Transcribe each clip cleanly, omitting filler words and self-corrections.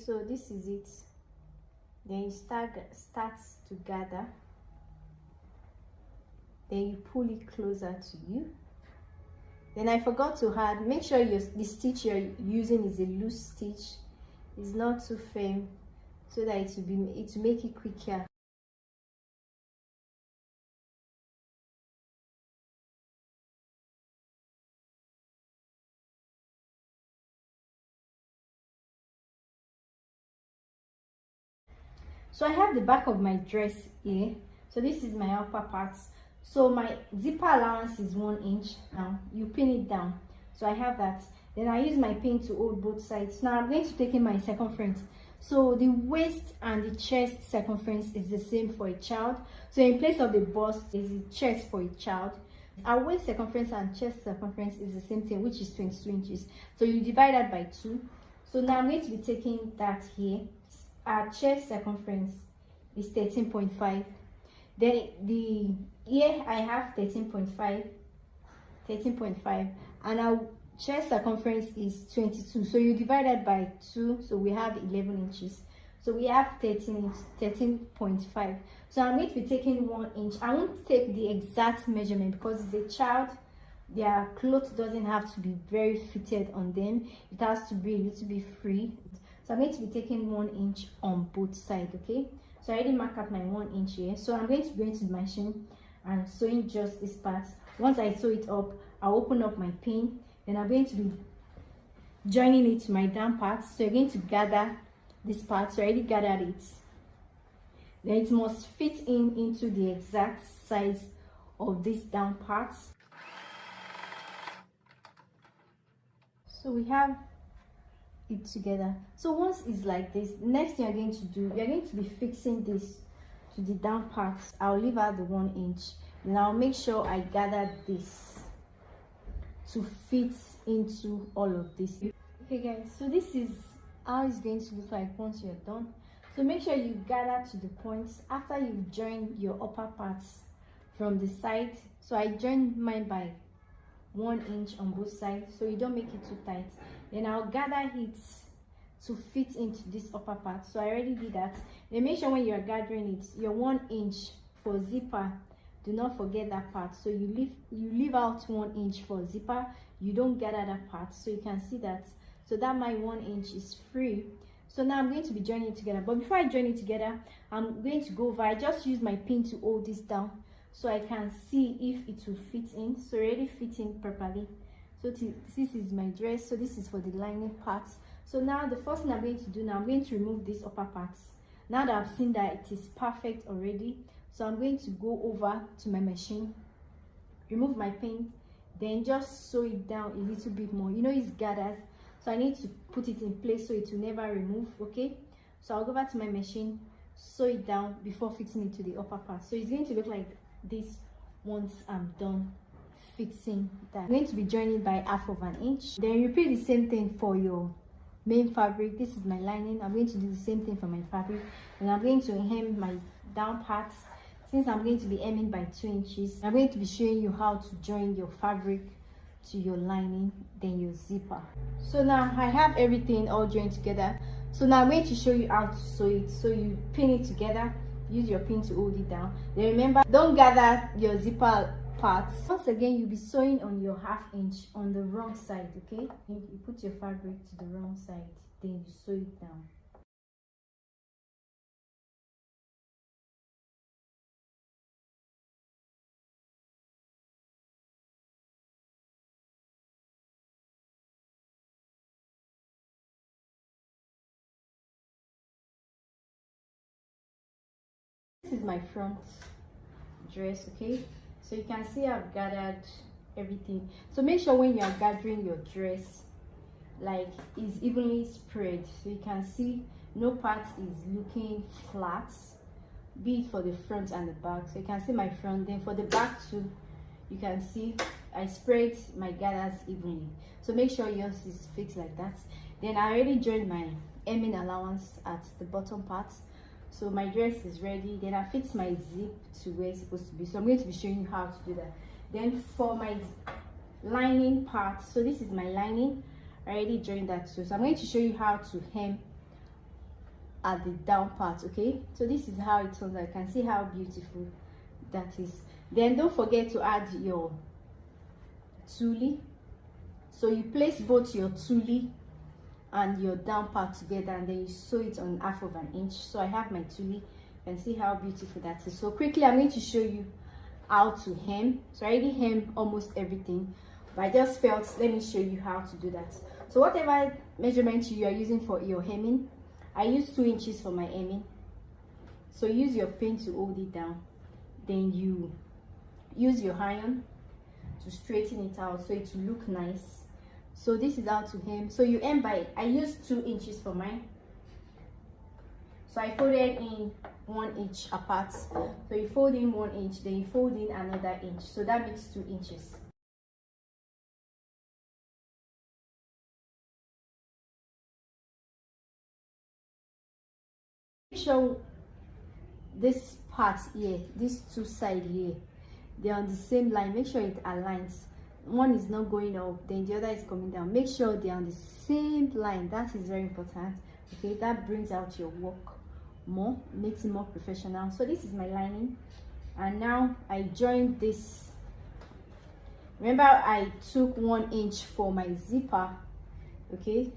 so this is it. Then you start to gather, then you pull it closer to you. Then I forgot to add, make sure the stitch you're using is a loose stitch, it's not too firm, so that it will make it quicker. So I have the back of my dress here. So this is my upper part. So my zipper allowance is 1 inch. Now you pin it down. So I have that. Then I use my pin to hold both sides. Now I'm going to take in my circumference. So the waist and the chest circumference is the same for a child. So in place of the bust is the chest for a child. Our waist circumference and chest circumference is the same thing, which is 22 inches. So you divide that by 2. So now I'm going to be taking that here. Our chest circumference is 13.5. Then here I have 13.5, and our chest circumference is 22. So you divide that by 2, so we have 11 inches. So we have 13.5. So I'm going to be taking 1 inch. I won't take the exact measurement because it's a child. Their clothes doesn't have to be very fitted on them. It has to be a little bit free. So I'm going to be taking 1 inch on both sides, okay? So I already marked out my 1 inch here. So I'm going to go into the machine and sewing just this part. Once I sew it up, I'll open up my pin. Then I'm going to be joining it to my down part. So you're going to gather this part. So I already gathered it. Then it must fit into the exact size of this down part. So we have it together. So once it's like this, next thing you're going to do, you're going to be fixing this to the down part. I'll leave out the 1 inch. Now make sure I gather this to fit into all of this. Okay guys, so this is how it's going to look like once you're done. So make sure you gather to the points after you've joined your upper parts from the side. So I joined mine by 1 inch on both sides, so you don't make it too tight. Then I'll gather it to fit into this upper part. So I already did that. Then make sure when you are gathering it, your 1 inch for zipper, do not forget that part. So you leave out 1 inch for zipper, you don't gather that part. So you can see that. So that my 1 inch is free. So now I'm going to be joining it together. But before I join it together, I'm going to go over. I just use my pin to hold this down so I can see if it will fit in. So already fit in properly. So this is my dress. So this is for the lining parts. So now the first thing I'm going to do now, I'm going to remove these upper parts. Now that I've seen that it is perfect already, so I'm going to go over to my machine, remove my pin, then just sew it down a little bit more. You know it's gathered, so I need to put it in place so it will never remove. Okay, so I'll go back to my machine, sew it down before fixing it to the upper part. So it's going to look like this once I'm done fixing that. I'm going to be joining by 1/2 inch. Then repeat the same thing for your main fabric. This is my lining. I'm going to do the same thing for my fabric, and I'm going to hem my down parts. Since I'm going to be hemming by 2 inches, I'm going to be showing you how to join your fabric to your lining, then your zipper. So now I have everything all joined together. So now I'm going to show you how to sew it. So you pin it together, use your pin to hold it down. Then remember, don't gather your zipper parts. Once again, you'll be sewing on your 1/2 inch on the wrong side. Okay, you put your fabric to the wrong side, then you sew it down. This is my front dress. Okay, so you can see I've gathered everything. So make sure when you are gathering your dress, like it's evenly spread, so you can see no part is looking flat, be it for the front and the back. So you can see my front, then for the back too, you can see I spread my gathers evenly. So make sure yours is fixed like that. Then I already joined my hemming allowance at the bottom part, so my dress is ready. Then I fix my zip to where it's supposed to be. So I'm going to be showing you how to do that. Then for my lining part, so this is my lining, I already joined that too. So I'm going to show you how to hem at the down part. Okay, so this is how it turns out. You can see how beautiful that is. Then don't forget to add your tule. So you place both your tule and your down part together, and then you sew it on 1/2 inch. So I have my tule. You can see how beautiful that is. So quickly I'm going to show you how to hem. So I already hem almost everything, but I just felt let me show you how to do that. So whatever measurement you are using for your hemming, I use 2 inches for my hemming. So use your pin to hold it down, then you use your iron to straighten it out so it will look nice. So this is how to hem. So you hem by, I use 2 inches for mine, so I folded in 1 inch apart. So you fold in 1 inch, then you fold in another inch, so that makes 2 inches. Make sure this part here, this two side here, they're on the same line. Make sure it aligns. One is not going up, then the other is coming down. Make sure they're on the same line. That is very important. Okay, that brings out your work more, makes it more professional. So this is my lining, and now I joined this. Remember I took 1 inch for my zipper. Okay,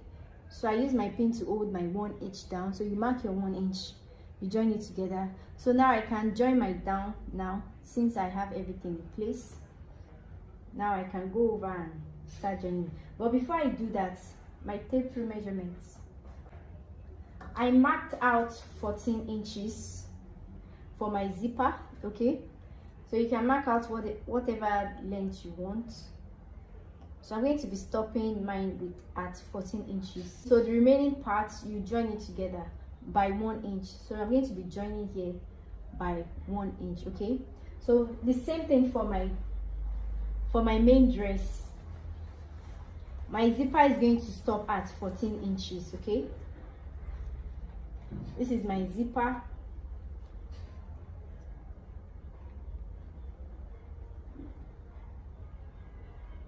so I use my pin to hold my 1 inch down. So you mark your 1 inch, you join it together. So now I can join my down now, since I have everything in place. Now I can go over and start joining. But before I do that, my tape through measurements, I marked out 14 inches for my zipper. Okay, so you can mark out whatever length you want. So I'm going to be stopping mine with at 14 inches. So the remaining parts, you join it together by 1 inch. So I'm going to be joining here by 1 inch. Okay, so the same thing for my main dress. My zipper is going to stop at 14 inches. Okay, this is my zipper.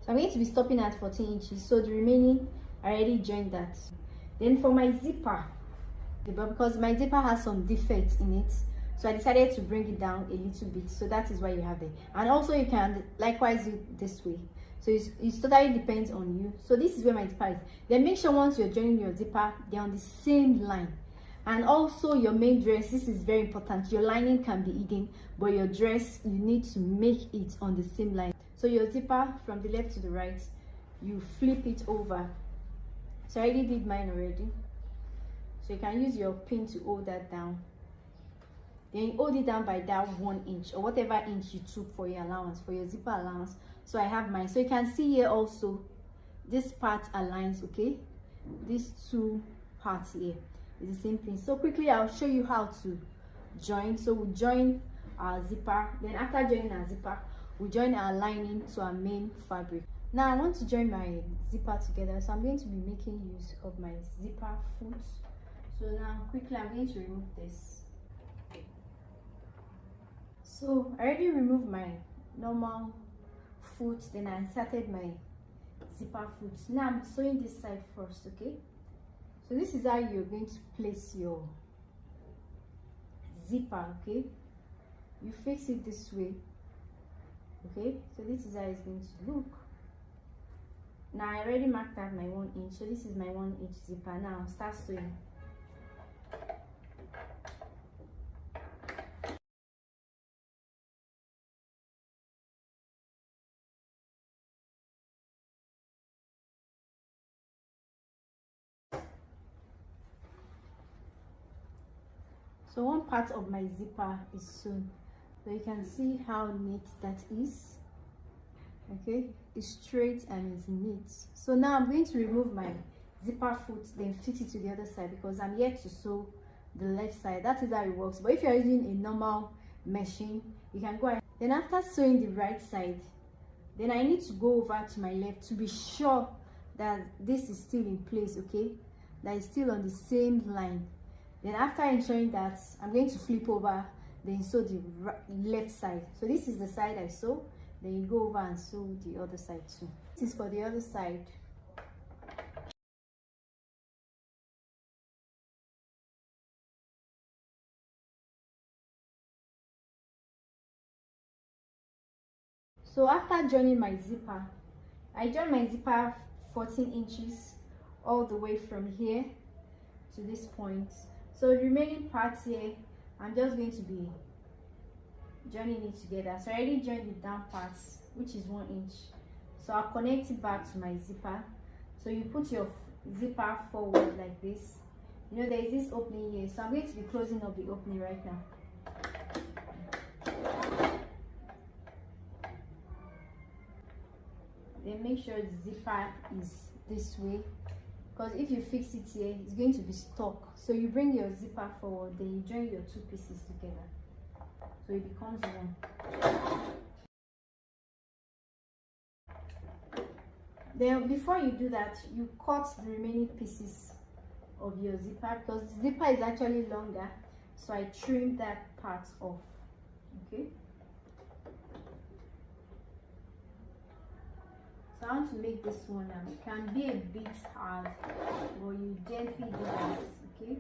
So I'm going to be stopping at 14 inches. So the remaining, I already joined that. Then for my zipper, because my zipper has some defects in it, so I decided to bring it down a little bit. So that is why you have it. And also you can likewise do it this way. So it totally depends on you. So this is where my zipper is. Then make sure once you're joining your zipper, they're on the same line. And also your main dress, this is very important. Your lining can be hidden, but your dress, you need to make it on the same line. So your zipper from the left to the right, you flip it over. So I already did mine already. So you can use your pin to hold that down. Then you hold it down by that 1 inch or whatever inch you took for your allowance, for your zipper allowance. So I have mine. So you can see here also, this part aligns. Okay, these two parts here is the same thing. So quickly I'll show you how to join. So we join our zipper, then after joining our zipper, we join our lining to our main fabric. Now I want to join my zipper together, so I'm going to be making use of my zipper foot. So now quickly I'm going to remove this. So I already removed my normal foot, then I inserted my zipper foot. Now I'm sewing this side first. Okay, so this is how you're going to place your zipper. Okay, you fix it this way. Okay, so this is how it's going to look. Now I already marked out my 1 inch, so this is my 1 inch zipper. Now start sewing. So one part of my zipper is sewn, so you can see how neat that is. Okay, it's straight and it's neat. So now I'm going to remove my zipper foot, then fit it to the other side, because I'm here to sew the left side. That is how it works. But if you're using a normal machine, you can go ahead. Then after sewing the right side, then I need to go over to my left to be sure that this is still in place. Okay, that is still on the same line. Then after ensuring that, I'm going to flip over, then sew the left side. So this is the side I sew, then you go over and sew the other side too. This is for the other side. So after joining my zipper, I joined my zipper 14 inches all the way from here to this point. So the remaining parts here, I'm just going to be joining it together. So I already joined the down parts, which is 1 inch. So I'll connect it back to my zipper. So you put your zipper forward like this. You know there is this opening here, so I'm going to be closing up the opening right now. Then make sure the zipper is this way, because if you fix it here, it's going to be stuck. So you bring your zipper forward, then you join your two pieces together, so it becomes one. Then before you do that, you cut the remaining pieces of your zipper, because the zipper is actually longer, so I trimmed that part off. Okay, so I want to make this one now. It can be a bit hard, but you gently do that. Okay,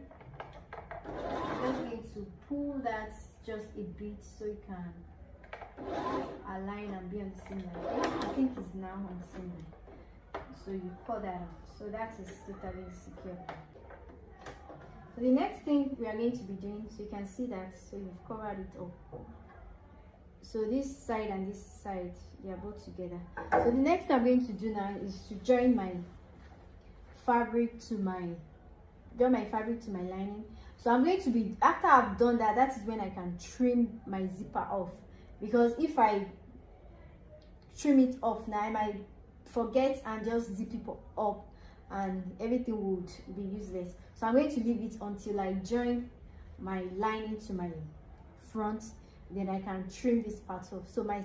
I'm just going to pull that just a bit so you can align and be on the same line. Okay? I think it's now on the same line. So you cut that out, so that is totally secure. So the next thing we are going to be doing, so you can see that, so you've covered it up. So this side and this side, they are both together. So the next thing I'm going to do now is to join my fabric to my lining. So I'm going to be, after I've done that, that is when I can trim my zipper off, because if I trim it off now, I might forget and just zip it up and everything would be useless. So I'm going to leave it until I join my lining to my front, then I can trim this part off. So my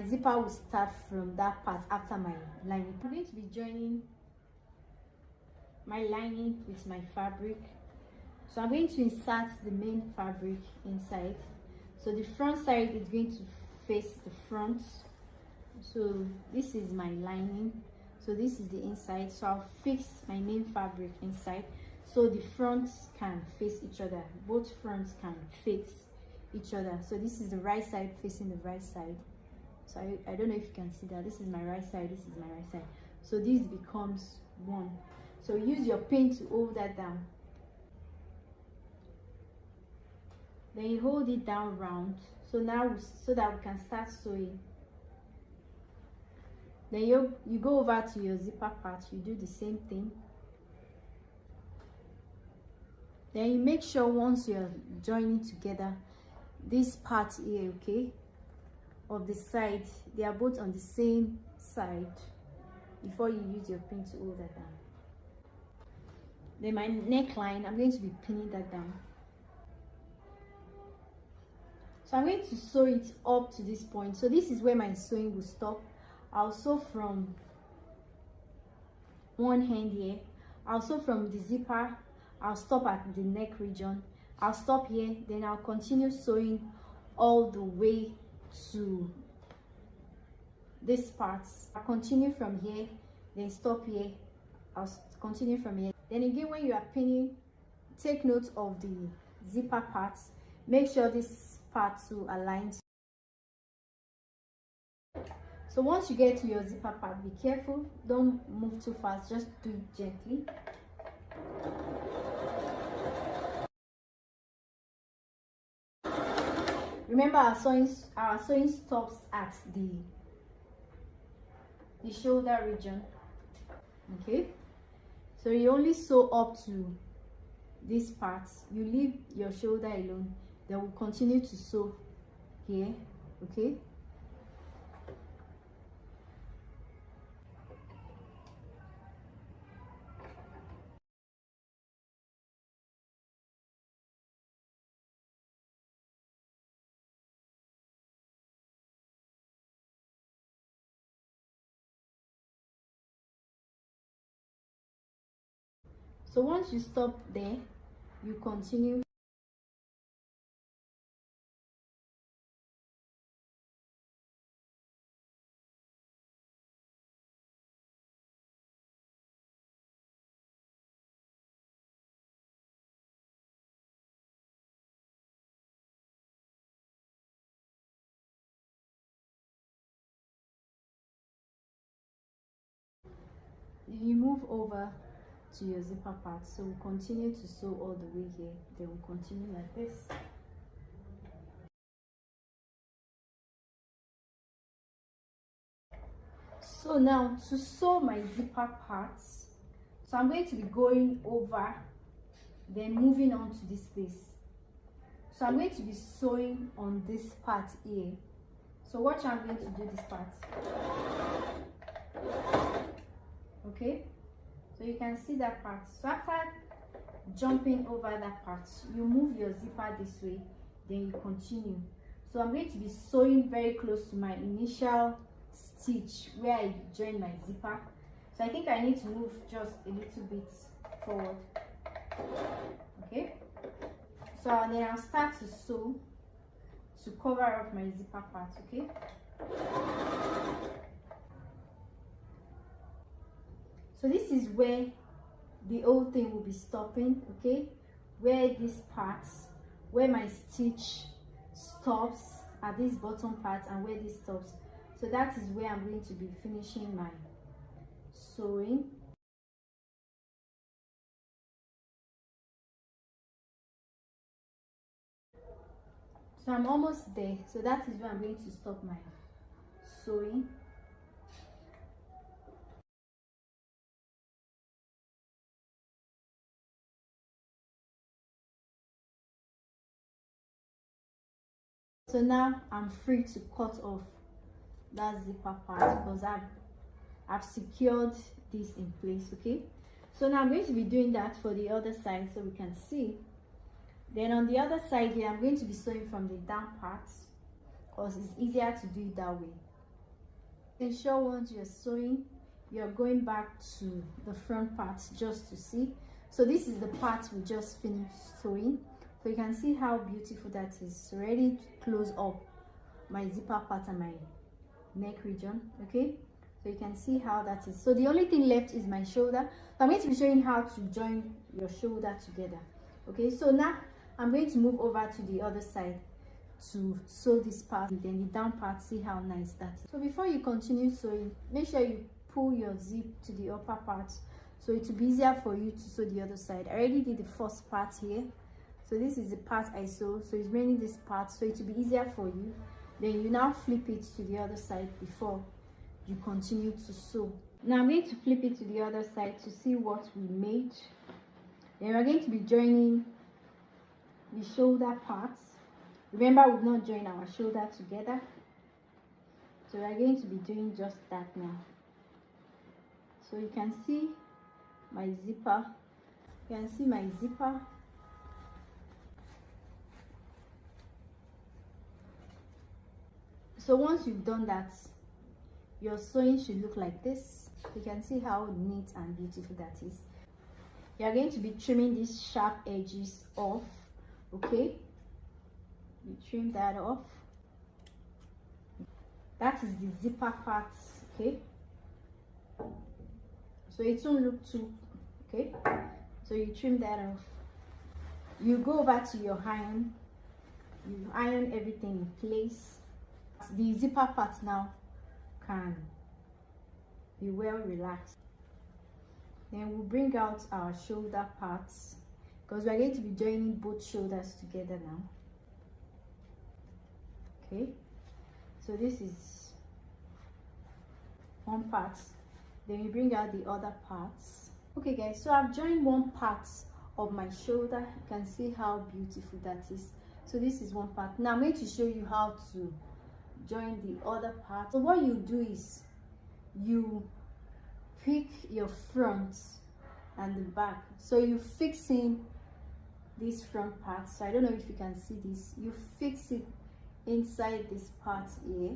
zipper will start from that part after my lining. I'm going to be joining my lining with my fabric. So I'm going to insert the main fabric inside. So the front side is going to face the front. So this is my lining, so this is the inside. So I'll fix my main fabric inside so the fronts can face each other, both fronts can face each other. So this is the right side facing the right side. So I don't know if you can see that. This is my right side, this is my right side, so this becomes one. So use your pin to hold that down, then you hold it down round. So now so that we can start sewing. Then you go over to your zipper part, you do the same thing. Then you make sure once you're joining together, this part here, okay, of the side, they are both on the same side before you use your pin to hold that down. Then my neckline, I'm going to be pinning that down. So I'm going to sew it up to this point. So this is where my sewing will stop. I'll sew from one hand here, I'll sew from the zipper, I'll stop at the neck region, I'll stop here, then I'll continue sewing all the way to this part. I'll continue from here, then stop here, I'll continue from here. Then again, when you are pinning, take note of the zipper parts, make sure this part too aligns. So once you get to your zipper part, be careful, don't move too fast, just do it gently. Remember, our sewing stops at the shoulder region. Okay, so you only sew up to this part, you leave your shoulder alone, then we'll continue to sew here. Okay, so once you stop there, you continue. you move over to your zipper part. So we'll continue to sew all the way here, then we'll continue like this. So now to sew my zipper parts, so I'm going to be going over, then moving on to this place. So I'm going to be sewing on this part here. So watch, I'm going to do this part. Okay, so you can see that part. So after jumping over that part, you move your zipper this way, then you continue. So I'm going to be sewing very close to my initial stitch where I join my zipper. So I think I need to move just a little bit forward. Okay, so then I'll start to sew to cover up my zipper part. Okay, so this is where the whole thing will be stopping. Okay, where this part, where my stitch stops at this bottom part and where this stops. So that is where I'm going to be finishing my sewing. So I'm almost there. So that is where I'm going to stop my sewing. So now I'm free to cut off that zipper part because I've secured this in place. Okay, so now I'm going to be doing that for the other side so we can see. Then on the other side here, I'm going to be sewing from the down part because it's easier to do it that way. Ensure once you're sewing, you're going back to the front part just to see. So this is the part we just finished sewing. So you can see how beautiful that is. Already close up my zipper part and my neck region. Okay, so you can see how that is. So the only thing left is my shoulder. So I'm going to be showing how to join your shoulder together. Okay, so now I'm going to move over to the other side to sew this part, and then the down part. See how nice that is. So before you continue sewing, make sure you pull your zip to the upper part so it will be easier for you to sew the other side. I already did the first part here, so this is the part I sew, so it's mainly this part, so it will be easier for you. Then you now flip it to the other side before you continue to sew. Now I'm going to flip it to the other side to see what we made. Then we're going to be joining the shoulder parts. Remember, we've not joined our shoulder together, so we're going to be doing just that now. So you can see my zipper. You can see my zipper. So once you've done that, your sewing should look like this. You can see how neat and beautiful that is. You are going to be trimming these sharp edges off. Okay, you trim that off. That is the zipper part. Okay, so it won't look too. Okay, so you trim that off. You go over to your iron. You iron everything in place. The zipper part now can be well relaxed. Then we'll bring out our shoulder parts because we're going to be joining both shoulders together now. Okay, so this is one part, then we bring out the other parts. Okay guys, so I've joined one part of my shoulder. You can see how beautiful that is. So this is one part. Now I'm going to show you how to join the other part. So what you do is you pick your front and the back. So you fix in this front part. So I don't know if you can see this. You fix it inside this part here.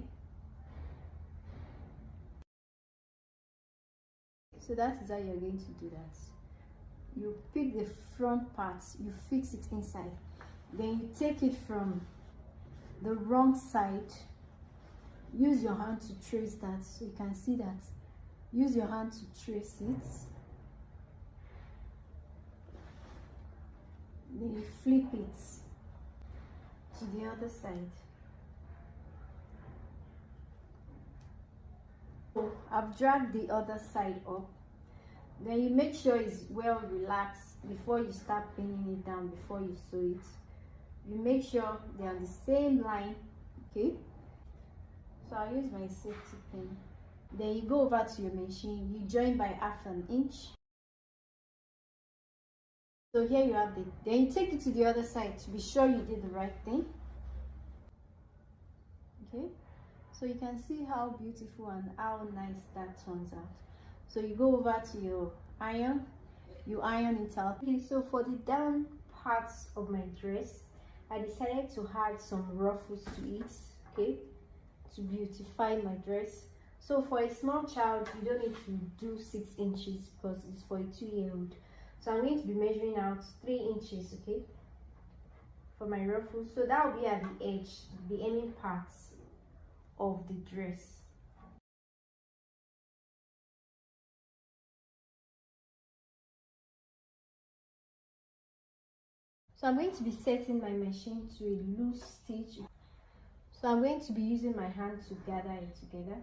So that is how you're going to do that. You pick the front part, you fix it inside, then you take it from the wrong side. Use your hand to trace that so you can see that. Use your hand to trace it. Then you flip it to the other side. So I've dragged the other side up. Then you make sure it's well relaxed before you start pinning it down, before you sew it. You make sure they're on the same line, okay? So I'll use my safety pin. Then you go over to your machine, you join by 1/2 inch. So here you have it. Then you take it to the other side to be sure you did the right thing. Okay, so you can see how beautiful and how nice that turns out. So you go over to your iron, you iron it out. Okay, so for the down parts of my dress, I decided to add some ruffles to it, okay, to beautify my dress. So for a small child, you don't need to do 6 inches because it's for a 2-year-old. So I'm going to be measuring out 3 inches, okay, for my ruffles. So that will be at the edge, the ending parts of the dress. So I'm going to be setting my machine to a loose stitch. So I'm going to be using my hand to gather it together.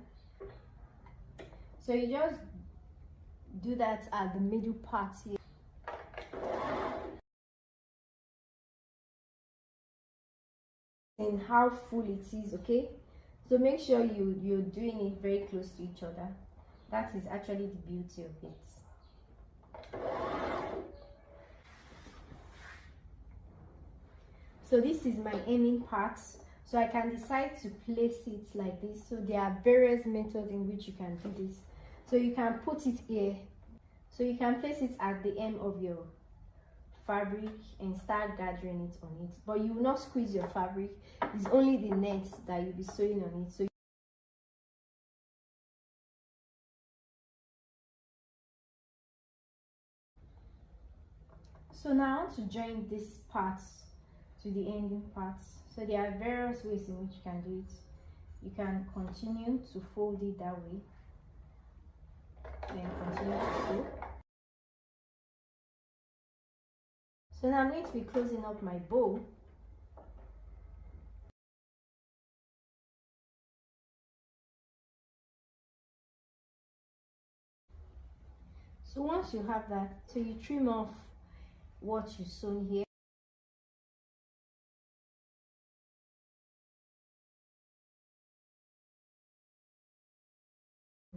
So you just do that at the middle part here. And how full it is, okay? So make sure you're doing it very close to each other. That is actually the beauty of it. So this is my hemming part. So I can decide to place it like this. So there are various methods in which you can do this. So you can put it here. So you can place it at the end of your fabric and start gathering it on it. But you will not squeeze your fabric. It's only the net that you'll be sewing on it. So now I want to join these parts to the ending parts. So there are various ways in which you can do it. You can continue to fold it that way, then continue to sew. So now I'm going to be closing up my bow. So once you have that, so you trim off what you sewn here.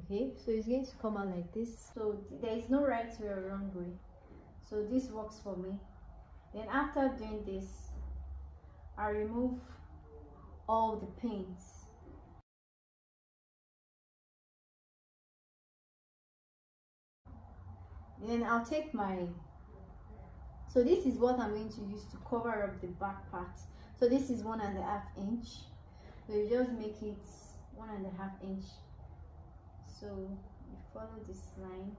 Okay, so it's going to come out like this. So there is no right way or wrong way. So this works for me. Then after doing this, I remove all the pins. Then I'll take my, so this is what I'm going to use to cover up the back part. So this is 1.5 inch. So you just make it 1.5 inch. So you follow this line.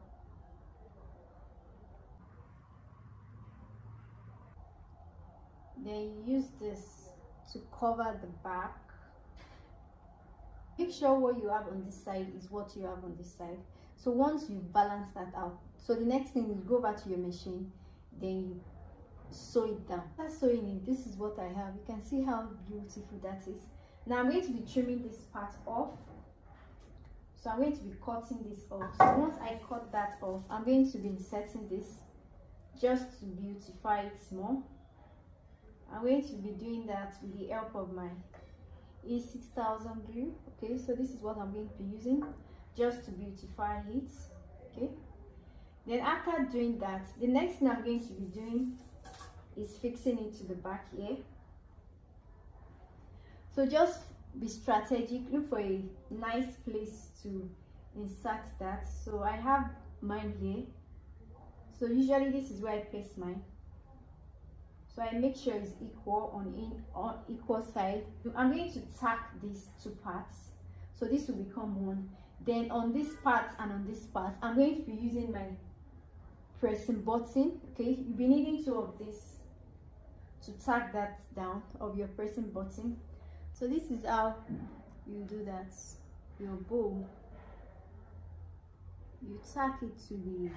Then you use this to cover the back. Make sure what you have on this side is what you have on this side. So once you balance that out, so the next thing is go back to your machine, then you sew it down. After sewing it, this is what I have. You can see how beautiful that is. Now I'm going to be trimming this part off. So I'm going to be cutting this off. So once I cut that off, I'm going to be inserting this just to beautify it more. I'm going to be doing that with the help of my E6000 glue. Okay, so this is what I'm going to be using just to beautify it. Okay, then after doing that, the next thing I'm going to be doing is fixing it to the back here. So just be strategic, look for a nice place to insert that. So I have mine here. So usually this is where I place mine. So I make sure it's equal on equal side. I'm going to tack these 2 parts. So this will become one. Then on this part and on this part, I'm going to be using my pressing button. Okay, you'll be needing 2 of this to tack that down of your pressing button. So this is how you do that. Your bow, you tack it to the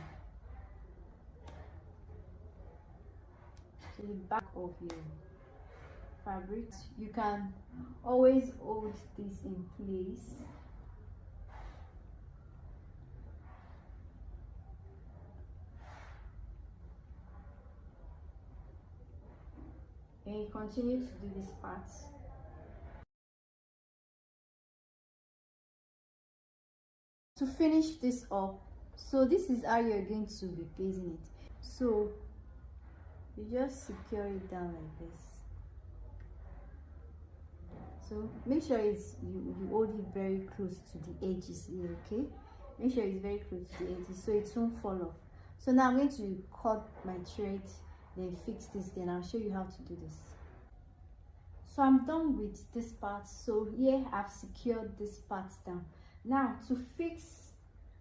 back of your fabric. You can always hold this in place. then you continue to do this part. To finish this up, so this is how you're going to be placing it. So you just secure it down like this. So make sure you hold it very close to the edges here, okay? Make sure it's very close to the edges so it won't fall off. So now I'm going to cut my thread, then fix this, then I'll show you how to do this. So I'm done with this part. So here I've secured this part down. Now to fix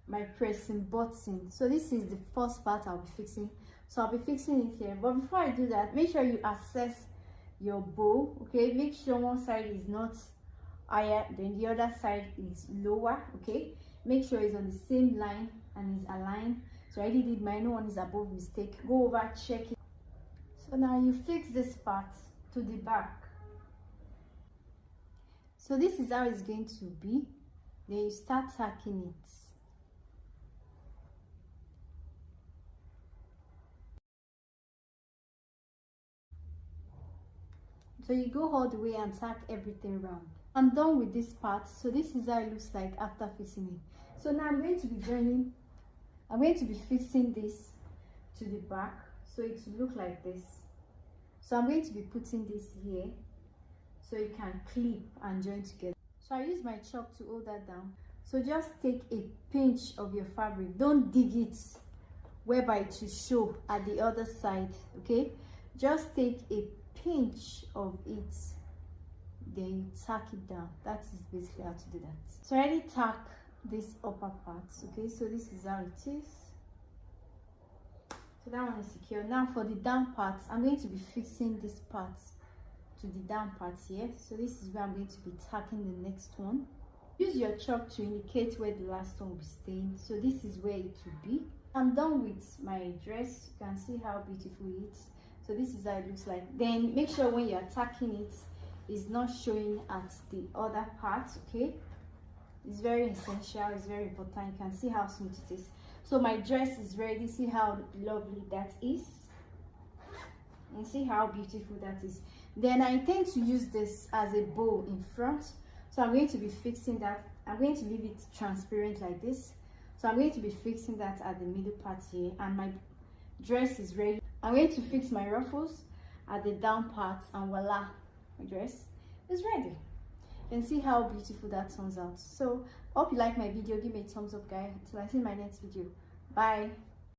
my pressing button, so this is the first part I'll be fixing. So I'll be fixing it here, but before I do that, make sure you assess your bow, okay? Make sure one side is not higher than the other side is lower, okay? Make sure it's on the same line and is aligned. So I already did my one is above mistake. Go over, check it. So now you fix this part to the back. So this is how it's going to be. Then you start tacking it. So you go all the way and tack everything round. I'm done with this part. So this is how it looks like after fixing it. So now I'm going to be fixing this to the back so it will look like this. So I'm going to be putting this here so you can clip and join together. So I use my chalk to hold that down. So just take a pinch of your fabric. Don't dig it whereby it will show at the other side, okay? Just take a pinch of it, then you tack it down. That is basically how to do that. So I already tack this upper part, okay? So this is how it is. So that one is secure. Now for the down part, I'm going to be fixing this part to the down part here. So this is where I'm going to be tacking the next one. Use your chalk to indicate where the last one will be staying. So this is where it will be. I'm done with my dress. You can see how beautiful it is. So this is how it looks like. Then make sure when you're tacking it, it's not showing at the other part, okay? It's very essential, it's very important. You can see how smooth it is. So my dress is ready. See how lovely that is, and see how beautiful that is. Then I intend to use this as a bow in front. So I'm going to be fixing that. I'm going to leave it transparent like this. So I'm going to be fixing that at the middle part here, and my dress is ready. I'm going to fix my ruffles at the down part, and voila, my dress is ready. And see how beautiful that turns out. So hope you like my video. Give me a thumbs up, guys. Until I see my next video. Bye.